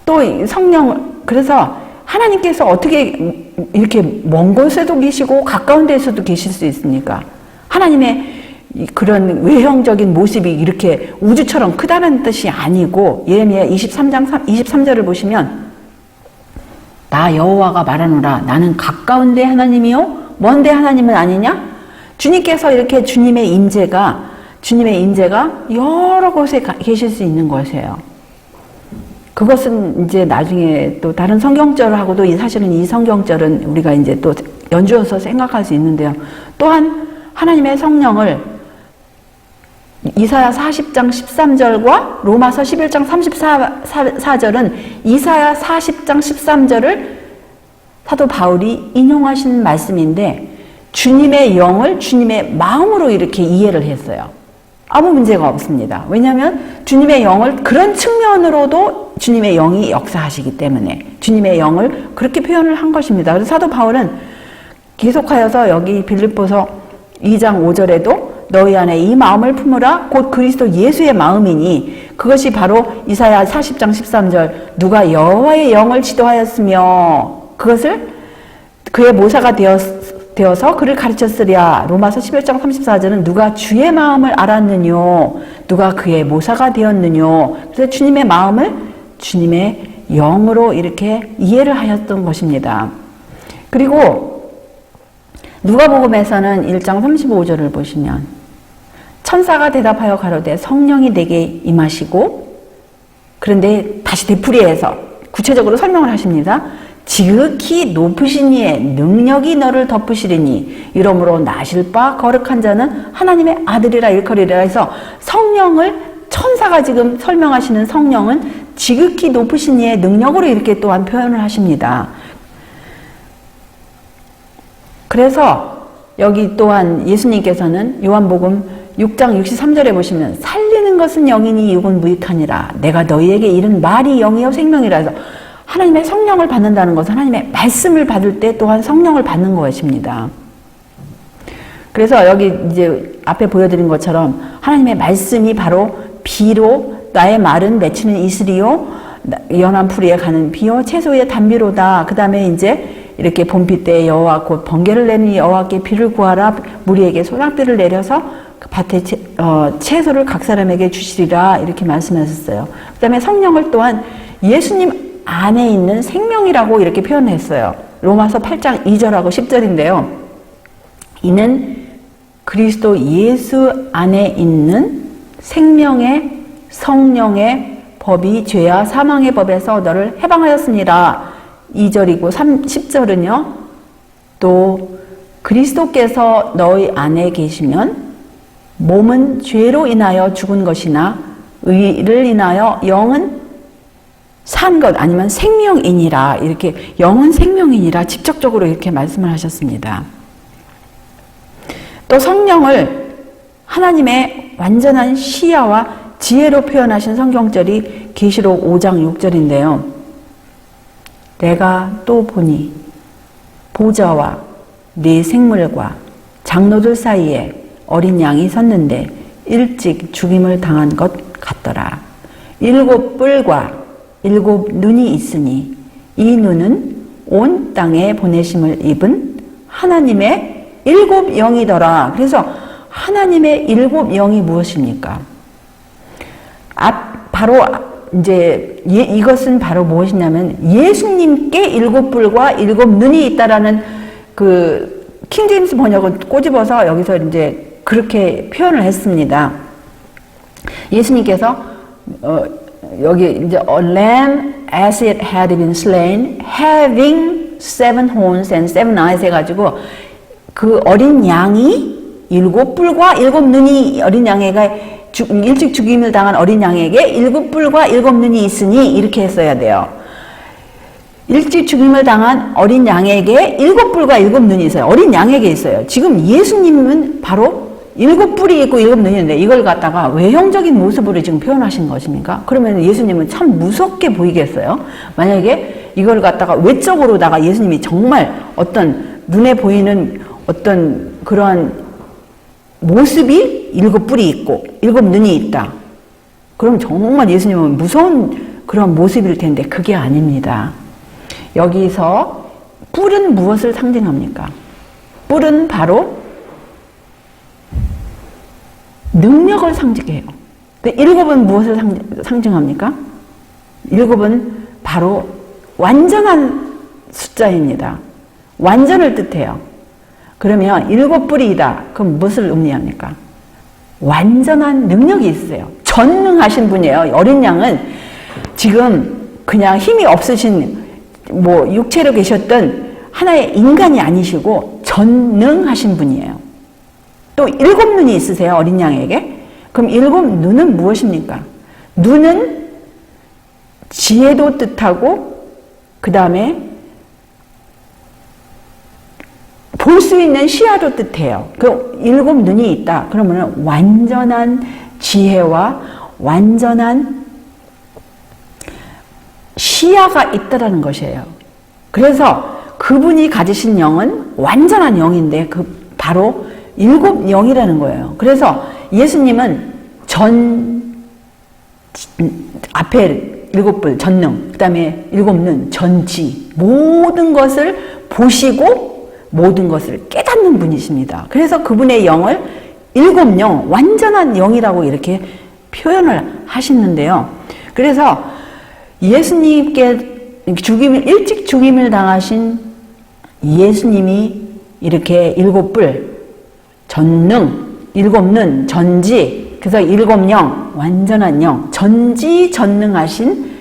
또 그래서 하나님께서 어떻게 이렇게 먼 곳에도 계시고 가까운 데서도 계실 수 있습니까? 하나님의 그런 외형적인 모습이 이렇게 우주처럼 크다는 뜻이 아니고 예레미야 23장 23절을 보시면 나 여호와가 말하노라 나는 가까운 데 하나님이요 먼 데 하나님은 아니냐? 주님께서 이렇게 주님의 임재가 여러 곳에 계실 수 있는 것이에요. 그것은 이제 나중에 또 다른 성경절하고도 사실은 이 성경절은 우리가 이제 또 연주어서 생각할 수 있는데요. 또한 하나님의 성령을 이사야 40장 13절과 로마서 11장 34절은 이사야 40장 13절을 사도 바울이 인용하신 말씀인데 주님의 영을 주님의 마음으로 이렇게 이해를 했어요. 아무 문제가 없습니다. 왜냐하면 주님의 영을 그런 측면으로도 주님의 영이 역사하시기 때문에 주님의 영을 그렇게 표현을 한 것입니다. 그래서 사도 바울은 계속하여서 여기 빌립보서 2장 5절에도 너희 안에 이 마음을 품으라 곧 그리스도 예수의 마음이니 그것이 바로 이사야 40장 13절 누가 여호와의 영을 지도하였으며 그것을 그의 모사가 되어서 그를 가르쳤으랴. 로마서 11장 34절은 누가 주의 마음을 알았느뇨 누가 그의 모사가 되었느뇨. 그래서 주님의 마음을 주님의 영으로 이렇게 이해를 하였던 것입니다. 그리고 누가복음에서는 1장 35절을 보시면 천사가 대답하여 가로되 성령이 내게 임하시고 그런데 다시 되풀이해서 구체적으로 설명을 하십니다. 지극히 높으신 이의 능력이 너를 덮으시리니 이러므로 나실 바 거룩한 자는 하나님의 아들이라 일컬으리라 해서 성령을 천사가 지금 설명하시는 성령은 지극히 높으신 이의 능력으로 이렇게 또한 표현을 하십니다. 그래서 여기 또한 예수님께서는 요한복음 6장 63절에 보시면 살리는 것은 영이니 육은 무익하니라 내가 너희에게 이른 말이 영이요 생명이라 해서 하나님의 성령을 받는다는 것은 하나님의 말씀을 받을 때 또한 성령을 받는 것입니다. 그래서 여기 이제 앞에 보여드린 것처럼 하나님의 말씀이 바로 비로 나의 말은 맺히는 이슬이요 연한 풀이에 가는 비요 채소의 단비로다. 그 다음에 이제 이렇게 봄비 때 여호와 곧 번개를 내는 여호와께 비를 구하라 무리에게 소낙비를 내려서 그 밭에 채소를 각 사람에게 주시리라 이렇게 말씀하셨어요. 그 다음에 성령을 또한 예수님 안에 있는 생명이라고 이렇게 표현했어요. 로마서 8장 2절하고 10절인데요. 이는 그리스도 예수 안에 있는 생명의 성령의 법이 죄와 사망의 법에서 너를 해방하였습니다. 2절이고 10절은요. 또 그리스도께서 너희 안에 계시면 몸은 죄로 인하여 죽은 것이나 의를 인하여 영은 산 것 아니면 생명이니라 이렇게 영은 생명이니라 직접적으로 이렇게 말씀을 하셨습니다. 또 성령을 하나님의 완전한 시야와 지혜로 표현하신 성경절이 계시록 5장 6절인데요. 내가 또 보니 보좌와 네 생물과 장로들 사이에 어린 양이 섰는데 일찍 죽임을 당한 것 같더라. 7 뿔과 7 눈이 있으니 이 눈은 온 땅에 보내심을 입은 하나님의 7 영이더라. 그래서 하나님의 7 영이 무엇입니까? 바로 이제 이것은 바로 무엇이냐면 예수님께 7 뿔과 7 눈이 있다라는 그 킹제임스 번역을 꼬집어서 여기서 이제 그렇게 표현을 했습니다. 예수님께서 여기 이제 a lamb as it had been slain, having 7 horns and 7 eyes 해가지고 그 어린 양이 7 뿔과 7 눈이 어린 양에게 일찍 죽임을 당한 어린 양에게 7 뿔과 7 눈이 있으니 이렇게 했어야 돼요. 일찍 죽임을 당한 어린 양에게 7 뿔과 7 눈이 있어요. 어린 양에게 있어요. 지금 예수님은 바로 7 뿔이 있고 7 눈이 있는데 이걸 갖다가 외형적인 모습으로 지금 표현하신 것입니까? 그러면 예수님은 참 무섭게 보이겠어요? 만약에 이걸 갖다가 외적으로다가 예수님이 정말 어떤 눈에 보이는 어떤 그러한 모습이 7 뿔이 있고 7 눈이 있다. 그럼 정말 예수님은 무서운 그런 모습일 텐데 그게 아닙니다. 여기서 뿔은 무엇을 상징합니까? 뿔은 바로 능력을 상징해요. 7은 무엇을 상징합니까? 7은 바로 완전한 숫자입니다. 완전을 뜻해요. 그러면 7 뿔이다. 그럼 무엇을 의미합니까? 완전한 능력이 있으세요. 전능하신 분이에요. 어린 양은 지금 그냥 힘이 없으신 육체로 계셨던 하나의 인간이 아니시고 전능하신 분이에요. 또 7 눈이 있으세요. 어린 양에게. 그럼 7 눈은 무엇입니까? 눈은 지혜도 뜻하고 그 다음에 볼 수 있는 시야도 뜻해요. 그 7 눈이 있다. 그러면 완전한 지혜와 완전한 시야가 있다라는 것이에요. 그래서 그분이 가지신 영은 완전한 영인데 바로 7 영이라는 거예요. 그래서 예수님은 앞에 7 뿔, 전능, 그 다음에 7 눈, 전지, 모든 것을 보시고 모든 것을 깨닫는 분이십니다. 그래서 그분의 영을 7 영, 완전한 영이라고 이렇게 표현을 하시는데요. 그래서 예수님께 일찍 죽임을 당하신 예수님이 이렇게 7 뿔, 전능, 7 눈, 전지, 그래서 7 영, 완전한 영, 전지전능하신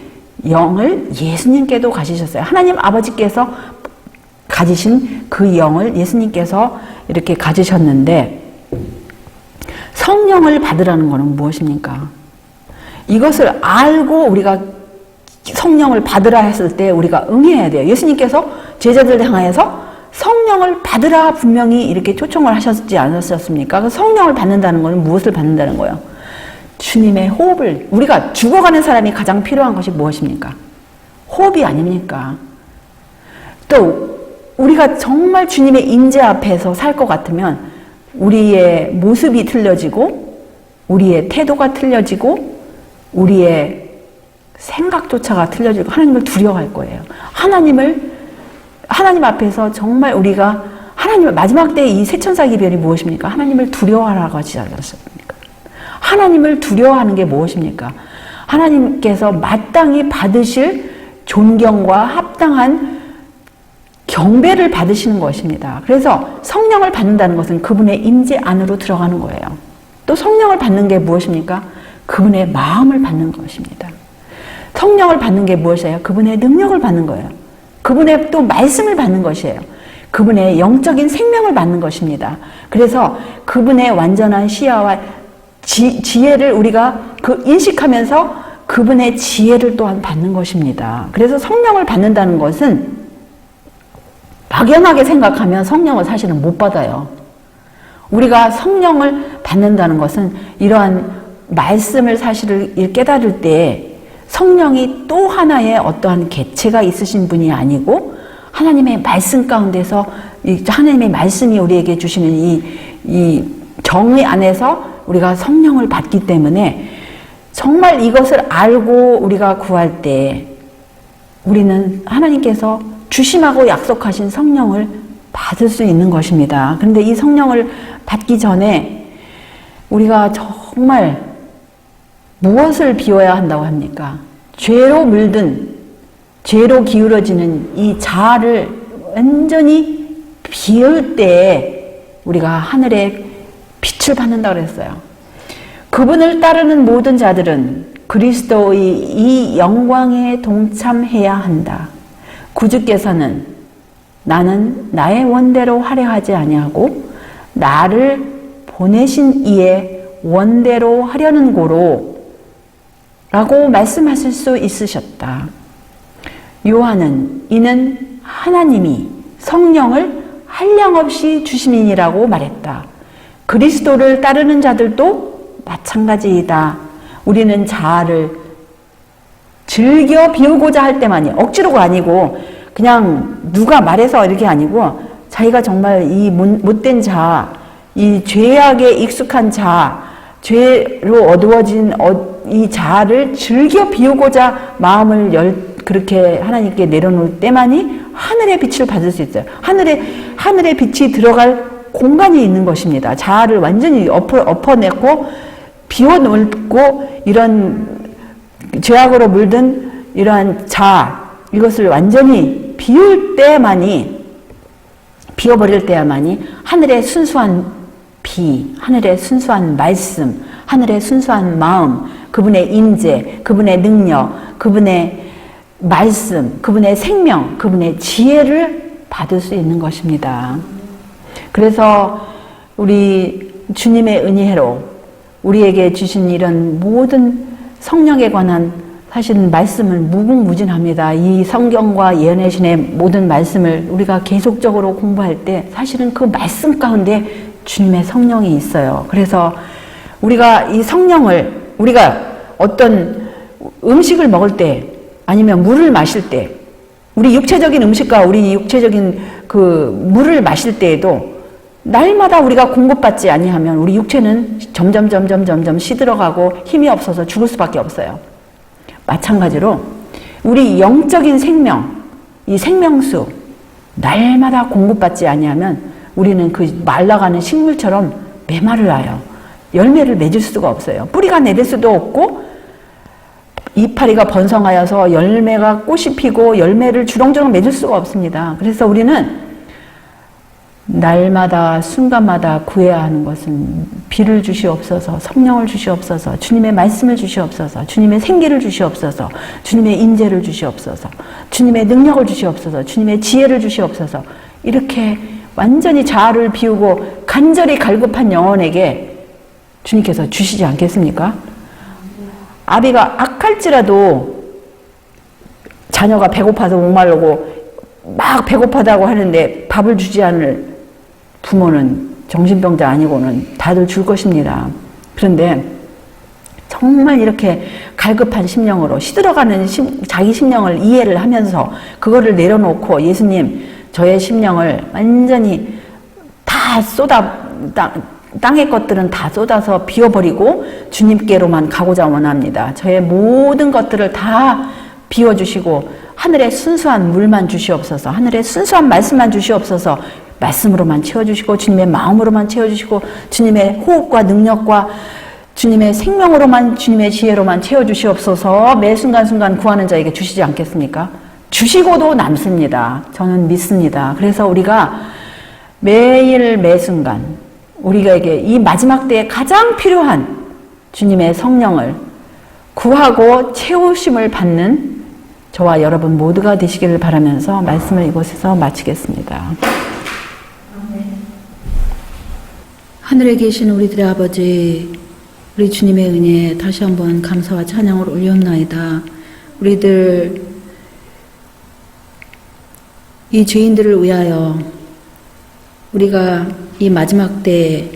영을 예수님께도 가지셨어요. 하나님 아버지께서 가지신 그 영을 예수님께서 이렇게 가지셨는데 성령을 받으라는 것은 무엇입니까? 이것을 알고 우리가 성령을 받으라 했을 때 우리가 응해야 돼요. 예수님께서 제자들 향해서 성령을 받으라 분명히 이렇게 초청을 하셨지 않으셨습니까? 그 성령을 받는다는 것은 무엇을 받는다는 거예요? 주님의 호흡을, 우리가 죽어가는 사람이 가장 필요한 것이 무엇입니까? 호흡이 아닙니까? 또 우리가 정말 주님의 임재 앞에서 살 것 같으면 우리의 모습이 틀려지고 우리의 태도가 틀려지고 우리의 생각조차가 틀려지고 하나님을 두려워할 거예요. 하나님 앞에서 정말 우리가 하나님을 마지막 때의 이 새천사 기별이 무엇입니까? 하나님을 두려워하라고 하지 않았습니까? 하나님을 두려워하는 게 무엇입니까? 하나님께서 마땅히 받으실 존경과 합당한 경배를 받으시는 것입니다. 그래서 성령을 받는다는 것은 그분의 임재 안으로 들어가는 거예요. 또 성령을 받는 게 무엇입니까? 그분의 마음을 받는 것입니다. 성령을 받는 게 무엇이에요? 그분의 능력을 받는 거예요. 그분의 또 말씀을 받는 것이에요. 그분의 영적인 생명을 받는 것입니다. 그래서 그분의 완전한 시야와 지혜를 우리가 인식하면서 그분의 지혜를 또한 받는 것입니다. 그래서 성령을 받는다는 것은 막연하게 생각하면 성령을 사실은 못 받아요. 우리가 성령을 받는다는 것은 이러한 말씀을 사실을 깨달을 때 성령이 또 하나의 어떠한 개체가 있으신 분이 아니고 하나님의 말씀 가운데서 하나님의 말씀이 우리에게 주시는 이 정의 안에서 우리가 성령을 받기 때문에 정말 이것을 알고 우리가 구할 때 우리는 하나님께서 주심하고 약속하신 성령을 받을 수 있는 것입니다. 그런데 이 성령을 받기 전에 우리가 정말 무엇을 비워야 한다고 합니까? 죄로 물든, 죄로 기울어지는 이 자아를 완전히 비울 때에 우리가 하늘의 빛을 받는다고 그랬어요. 그분을 따르는 모든 자들은 그리스도의 이 영광에 동참해야 한다. 구주께서는 나는 나의 원대로 하려 하지 아니하고 나를 보내신 이의 원대로 하려는 고로 라고 말씀하실 수 있으셨다. 요한은 이는 하나님이 성령을 한량없이 주심이니라고 말했다. 그리스도를 따르는 자들도 마찬가지이다. 우리는 자아를 즐겨 비우고자 할 때만이, 억지로가 아니고 그냥 누가 말해서 이렇게 아니고 자기가 정말 이 못된 자아, 이 죄악에 익숙한 자아, 죄로 어두워진 이 자아를 즐겨 비우고자 마음을 그렇게 하나님께 내려놓을 때만이 하늘의 빛을 받을 수 있어요. 하늘의 빛이 들어갈 공간이 있는 것입니다. 자아를 완전히 엎어내고 비워놓고 이런 죄악으로 물든 이러한 자아, 이것을 완전히 비워버릴 때야만이 하늘의 순수한 비, 하늘의 순수한 말씀, 하늘의 순수한 마음, 그분의 임재, 그분의 능력, 그분의 말씀, 그분의 생명, 그분의 지혜를 받을 수 있는 것입니다. 그래서 우리 주님의 은혜로 우리에게 주신 이런 모든 성령에 관한 사실 말씀을 무궁무진합니다. 이 성경과 예언의 신의 모든 말씀을 우리가 계속적으로 공부할 때 사실은 그 말씀 가운데 주님의 성령이 있어요. 그래서 우리가 이 성령을 우리가 어떤 음식을 먹을 때 아니면 물을 마실 때 우리 육체적인 음식과 우리 육체적인 그 물을 마실 때에도 날마다 우리가 공급받지 아니하면 우리 육체는 점점 시들어가고 힘이 없어서 죽을 수밖에 없어요. 마찬가지로 우리 영적인 생명, 이 생명수 날마다 공급받지 아니하면 우리는 그 말라가는 식물처럼 메마르요. 열매를 맺을 수가 없어요. 뿌리가 내릴 수도 없고 이파리가 번성하여서 열매가 꽃이 피고 열매를 주렁주렁 맺을 수가 없습니다. 그래서 우리는 날마다 순간마다 구해야 하는 것은 비를 주시옵소서, 성령을 주시옵소서, 주님의 말씀을 주시옵소서, 주님의 생기를 주시옵소서, 주님의 인재를 주시옵소서, 주님의 능력을 주시옵소서, 주님의 지혜를 주시옵소서. 이렇게 완전히 자아를 비우고 간절히 갈급한 영혼에게 주님께서 주시지 않겠습니까? 아비가 악할지라도 자녀가 배고파서 목마르고 막 배고파다고 하는데 밥을 주지 않을 부모는 정신병자 아니고는 다들 줄 것입니다. 그런데 정말 이렇게 갈급한 심령으로 시들어가는 자기 심령을 이해를 하면서 그거를 내려놓고 예수님 저의 심령을 완전히 다 땅의 것들은 다 쏟아서 비워버리고 주님께로만 가고자 원합니다. 저의 모든 것들을 다 비워주시고 하늘의 순수한 물만 주시옵소서, 하늘의 순수한 말씀만 주시옵소서. 말씀으로만 채워주시고 주님의 마음으로만 채워주시고 주님의 호흡과 능력과 주님의 생명으로만, 주님의 지혜로만 채워주시옵소서. 매 순간순간 구하는 자에게 주시지 않겠습니까? 주시고도 남습니다. 저는 믿습니다. 그래서 우리가 매일 매순간 우리에게 이 마지막 때에 가장 필요한 주님의 성령을 구하고 채우심을 받는 저와 여러분 모두가 되시기를 바라면서 말씀을 이곳에서 마치겠습니다. 하늘에 계신 우리들의 아버지, 우리 주님의 은혜에 다시 한번 감사와 찬양을 올렸나이다. 우리들 이 죄인들을 위하여 우리가 이 마지막 때에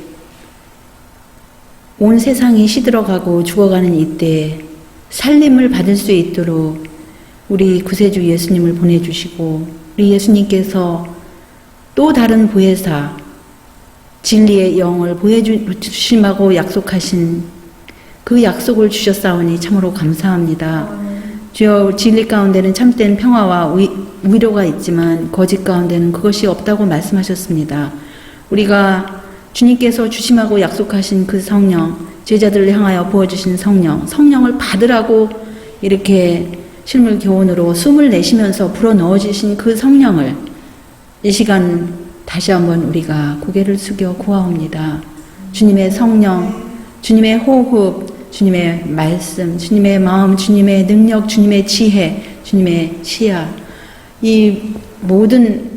온 세상이 시들어가고 죽어가는 이때에 살림을 받을 수 있도록 우리 구세주 예수님을 보내주시고 우리 예수님께서 또 다른 보혜사, 진리의 영을 보여주심하고 약속하신 그 약속을 주셨사오니 참으로 감사합니다. 주여, 진리 가운데는 참된 평화와 위로가 있지만 거짓 가운데는 그것이 없다고 말씀하셨습니다. 우리가 주님께서 주심하고 약속하신 그 성령, 제자들을 향하여 부어주신 성령을 받으라고 이렇게 실물 교훈으로 숨을 내쉬면서 불어 넣어주신 그 성령을 이 시간 다시 한번 우리가 고개를 숙여 구하옵니다. 주님의 성령, 주님의 호흡, 주님의 말씀, 주님의 마음, 주님의 능력, 주님의 지혜, 주님의 시야, 이 모든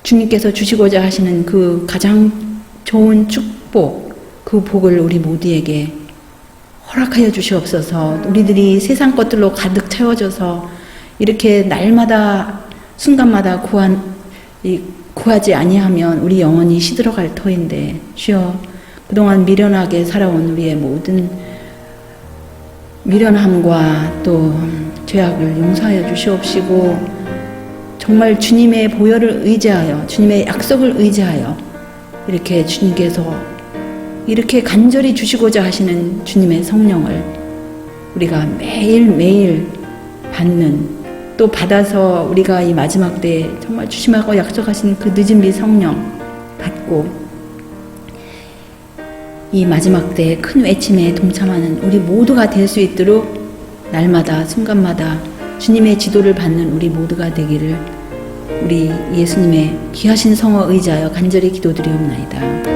주님께서 주시고자 하시는 그 가장 좋은 축복, 그 복을 우리 모두에게 허락하여 주시옵소서. 우리들이 세상 것들로 가득 채워져서 이렇게 날마다 순간마다 구하지 아니하면 우리 영혼이 시들어갈 터인데, 주여, 그동안 미련하게 살아온 우리의 모든 미련함과 또 죄악을 용서하여 주시옵시고, 정말 주님의 보혈을 의지하여, 주님의 약속을 의지하여 이렇게 주님께서 이렇게 간절히 주시고자 하시는 주님의 성령을 우리가 매일매일 받는, 또 받아서 우리가 이 마지막 때에 정말 주심하고 약속하신 그 늦은 비 성령 받고 이 마지막 때의 큰 외침에 동참하는 우리 모두가 될 수 있도록 날마다 순간마다 주님의 지도를 받는 우리 모두가 되기를 우리 예수님의 귀하신 성어 의지하여 간절히 기도드리옵나이다.